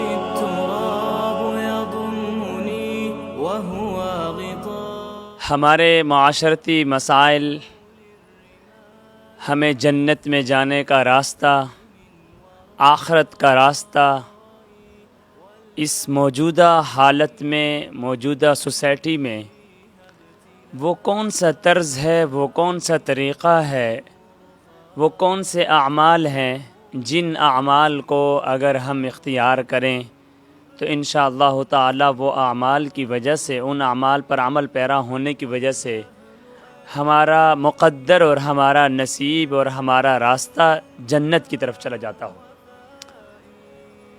التراب يضمني وهو غطاء. ہمارے معاشرتی مسائل ہمیں جنت میں جانے کا راستہ، آخرت کا راستہ، اس موجودہ حالت میں، موجودہ سوسائٹی میں وہ کون سا طرز ہے، وہ کون سا طریقہ ہے، وہ کون سے اعمال ہیں جن اعمال کو اگر ہم اختیار کریں تو انشاءاللہ تعالی وہ اعمال کی وجہ سے، ان اعمال پر عمل پیرا ہونے کی وجہ سے ہمارا مقدر اور ہمارا نصیب اور ہمارا راستہ جنت کی طرف چلا جاتا ہو۔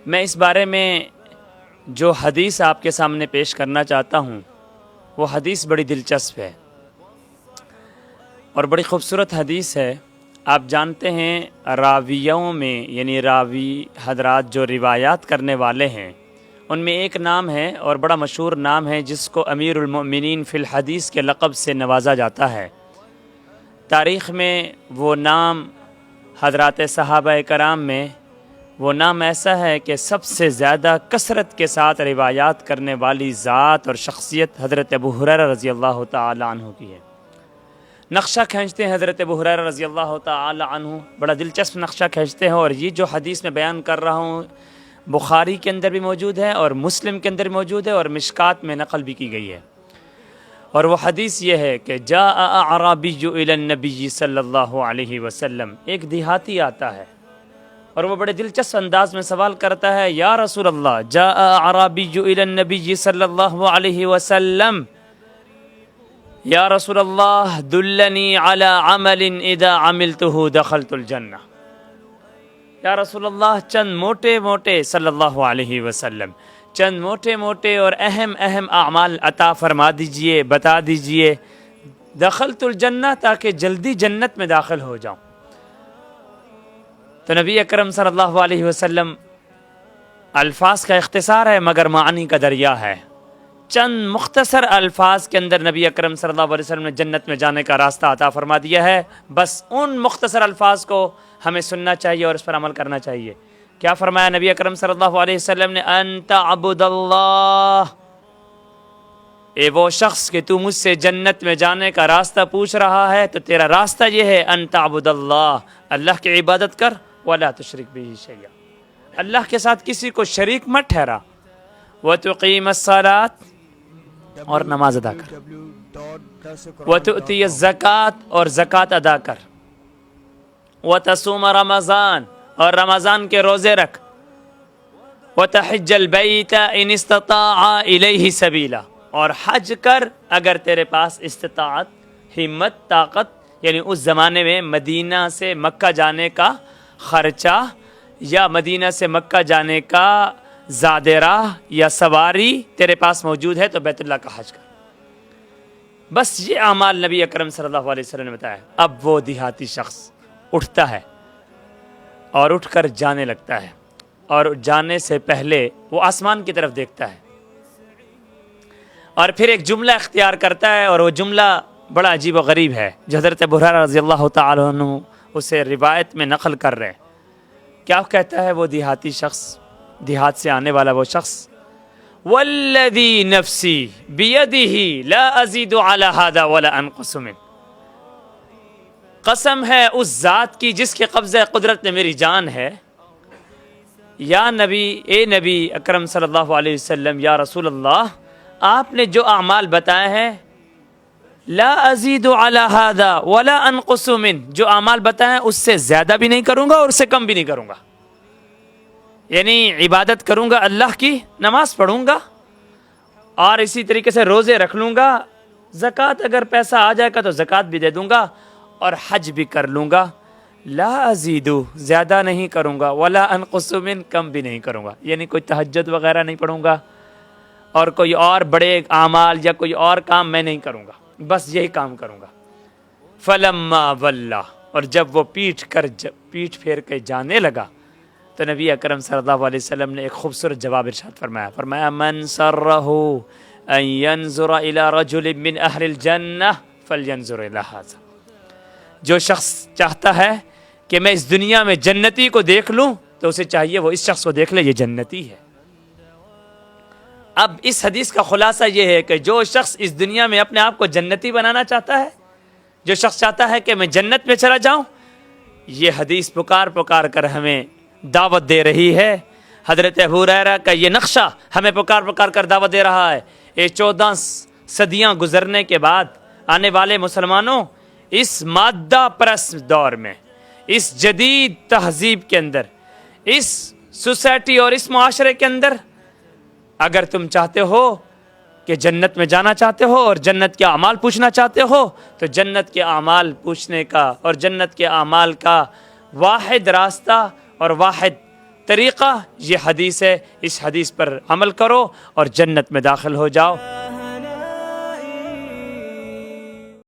میں اس بارے میں جو حدیث آپ کے سامنے پیش کرنا چاہتا ہوں وہ حدیث بڑی دلچسپ ہے اور بڑی خوبصورت حدیث ہے۔ آپ جانتے ہیں راویوں میں، یعنی راوی حضرات جو روایات کرنے والے ہیں، ان میں ایک نام ہے اور بڑا مشہور نام ہے جس کو امیر المؤمنین فی الحدیث کے لقب سے نوازا جاتا ہے۔ تاریخ میں وہ نام حضرات صحابہ کرام میں وہ نام ایسا ہے کہ سب سے زیادہ کثرت کے ساتھ روایات کرنے والی ذات اور شخصیت حضرت ابو ہریرہ رضی اللہ تعالی عنہ کی ہے۔ نقشہ کھینچتے ہیں حضرت ابو ہریرہ رضی اللہ تعالی عنہ، بڑا دلچسپ نقشہ کھینچتے ہیں، اور یہ جو حدیث میں بیان کر رہا ہوں بخاری کے اندر بھی موجود ہے اور مسلم کے اندر بھی موجود ہے اور مشکات میں نقل بھی کی گئی ہے۔ اور وہ حدیث یہ ہے کہ جاء اعرابی الی النبی صلی اللہ علیہ وسلم، ایک دیہاتی آتا ہے اور وہ بڑے دلچسپ انداز میں سوال کرتا ہے، یا رسول اللہ، جاء اعرابی الی النبی صلی اللہ علیہ وسلم، یا رسول اللہ دلنی علی عمل اذا عملته دخلت الجنہ۔ یا رسول اللہ چند موٹے موٹے صلی اللہ علیہ وسلم چند موٹے موٹے اور اہم اہم اعمال عطا فرما دیجئے، بتا دیجئے، دخلت الجنہ، تاکہ جلدی جنت میں داخل ہو جاؤں۔ تو نبی اکرم صلی اللہ علیہ وسلم، الفاظ کا اختصار ہے مگر معنی کا دریا ہے، چند مختصر الفاظ کے اندر نبی اکرم صلی اللہ علیہ وسلم نے جنت میں جانے کا راستہ عطا فرما دیا ہے۔ بس ان مختصر الفاظ کو ہمیں سننا چاہیے اور اس پر عمل کرنا چاہیے۔ کیا فرمایا نبی اکرم صلی اللہ علیہ وسلم نے؟ انت عبد اللہ، اے وہ شخص کہ تو مجھ سے جنت میں جانے کا راستہ پوچھ رہا ہے تو تیرا راستہ یہ ہے، انت عبد اللہ، اللہ کی عبادت کر، ولا تشرک بہ شیئا، اللہ کے ساتھ کسی کو شریک مت ٹھہرا، وتقیم الصلاۃ، اور نماز ادا کر، وتؤتی الزکوٰۃ، اور زکوٰۃ ادا کر، وتصوم رمضان، اور رمضان کے روزے رکھ، وتحج البیت ان استطاع الیہ سبیلا، اور حج کر اگر تیرے پاس استطاعت، ہمت، طاقت، یعنی اس زمانے میں مدینہ سے مکہ جانے کا خرچہ یا مدینہ سے مکہ جانے کا زاد راہ یا سواری تیرے پاس موجود ہے تو بیت اللہ کا حج کر۔ بس یہ اعمال نبی اکرم صلی اللہ علیہ وسلم نے بتایا۔ اب وہ دیہاتی شخص اٹھتا ہے اور اٹھ کر جانے لگتا ہے، اور جانے سے پہلے وہ آسمان کی طرف دیکھتا ہے اور پھر ایک جملہ اختیار کرتا ہے، اور وہ جملہ بڑا عجیب و غریب ہے جو حضرت ابو ہریرہ رضی اللہ تعالی عنہ اسے روایت میں نقل کر رہے ہیں۔ کیا کہتا ہے وہ دیہاتی شخص، دیہات سے آنے والا وہ شخص؟ والذی نفسی بیدہ لا ازید علی ھذا ولا انقص منہ، قسم ہے اس ذات کی جس کے قبضہ قدرت میں میری جان ہے، یا نبی، اے نبی اکرم صلی اللہ علیہ وسلم، یا رسول اللہ، آپ نے جو اعمال بتائے ہیں، لا ازید علی ھذا ولا انقص منہ، جو اعمال بتائے ہیں اس سے زیادہ بھی نہیں کروں گا اور اس سے کم بھی نہیں کروں گا، یعنی عبادت کروں گا اللہ کی، نماز پڑھوں گا اور اسی طریقے سے روزے رکھ لوں گا، زکوٰۃ اگر پیسہ آ جائے گا تو زکوٰۃ بھی دے دوں گا، اور حج بھی کر لوں گا، لا ازیدو، زیادہ نہیں کروں گا، ولا انقص من، کم بھی نہیں کروں گا، یعنی کوئی تہجد وغیرہ نہیں پڑھوں گا اور کوئی اور بڑے اعمال یا کوئی اور کام میں نہیں کروں گا، بس یہی کام کروں گا۔ فلما ولا، اور جب وہ پیٹھ پھیر کے جانے لگا تو نبی اکرم صلی اللہ علیہ وسلم نے ایک خوبصورت جواب ارشاد فرمایا من سرہ ان ينظر الى رجل من اہل الجنہ فلینظر الى ھذا، جو شخص چاہتا ہے کہ میں اس دنیا میں جنتی کو دیکھ لوں تو اسے چاہیے وہ اس شخص کو دیکھ لے، یہ جنتی ہے۔ اب اس حدیث کا خلاصہ یہ ہے کہ جو شخص اس دنیا میں اپنے آپ کو جنتی بنانا چاہتا ہے، جو شخص چاہتا ہے کہ میں جنت میں چلا جاؤں، یہ حدیث پکار پکار کر ہمیں دعوت دے رہی ہے۔ حضرت ابو ہریرہ کا یہ نقشہ ہمیں پکار پکار کر دعوت دے رہا ہے۔ یہ 14 صدیاں گزرنے کے بعد آنے والے مسلمانوں، اس مادہ پرست دور میں، اس جدید تہذیب کے اندر، اس سوسائٹی اور اس معاشرے کے اندر، اگر تم چاہتے ہو کہ جنت میں جانا چاہتے ہو اور جنت کے اعمال پوچھنا چاہتے ہو، تو جنت کے اعمال پوچھنے کا اور جنت کے اعمال کا واحد راستہ اور واحد طریقہ یہ حدیث ہے۔ اس حدیث پر عمل کرو اور جنت میں داخل ہو جاؤ۔